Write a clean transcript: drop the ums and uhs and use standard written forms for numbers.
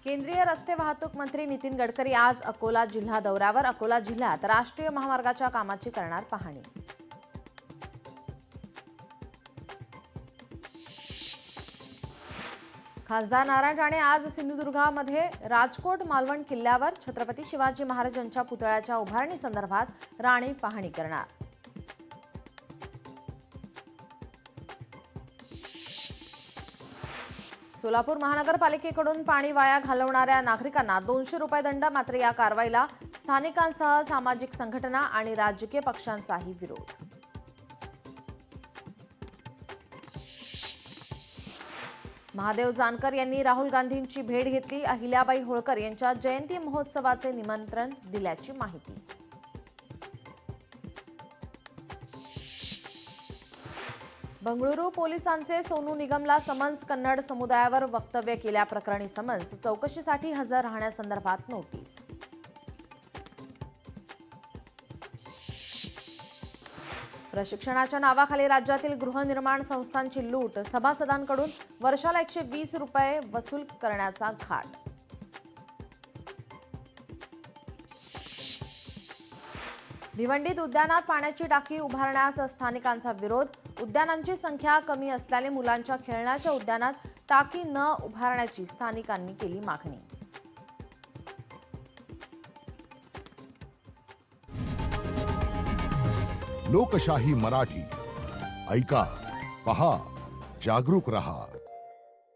केंद्रीय रस्ते वाहतूक मंत्री नितीन गडकरी आज अकोला जिल्हा दौऱ्यावर. अकोला जिल्ह्यात राष्ट्रीय महामार्गाच्या कामाची करणार पाहणी. खासदार नारायण राणे आज सिंधुदुर्गामध्ये राजकोट मालवण किल्ल्यावर छत्रपती शिवाजी महाराजांच्या पुतळ्याच्या उभारणी संदर्भात राणे पाहणी करणार. सोलापूर महानगरपालिकेकडून पाणी वाया घालवणाऱ्या नागरिकांना 200 रुपये दंड. मात्र या कारवाईला स्थानिकांसह सामाजिक संघटना आणि राजकीय पक्षांचाही विरोध. महादेव जानकर यांनी राहुल गांधींची भेट घेतली. अहिल्याबाई होळकर यांच्या जयंती महोत्सवाचे निमंत्रण दिल्याची माहिती. बंगळुरू पोलिसांचे सोनू निगमला समन्स. कन्नड समुदायावर वक्तव्य केल्याप्रकरणी समन्स. चौकशीसाठी हजर राहण्यासंदर्भात नोटीस. प्रशिक्षणाच्या नावाखाली राज्यातील गृहनिर्माण संस्थांची लूट. सभासदांकडून वर्षाला 120 रुपये वसूल करण्याचा घाट. भिवंडीत उद्यानात पाण्याची टाकी उभारण्यास स्थानिकांचा विरोध. उद्यानांची संख्या कमी असल्याने मुलांच्या खेळण्याच्या उद्यानात टाकी न उभारण्याची स्थानिकांनी केली मागणी. लोकशाही मराठी ऐका, पहा, जागरूक रहा.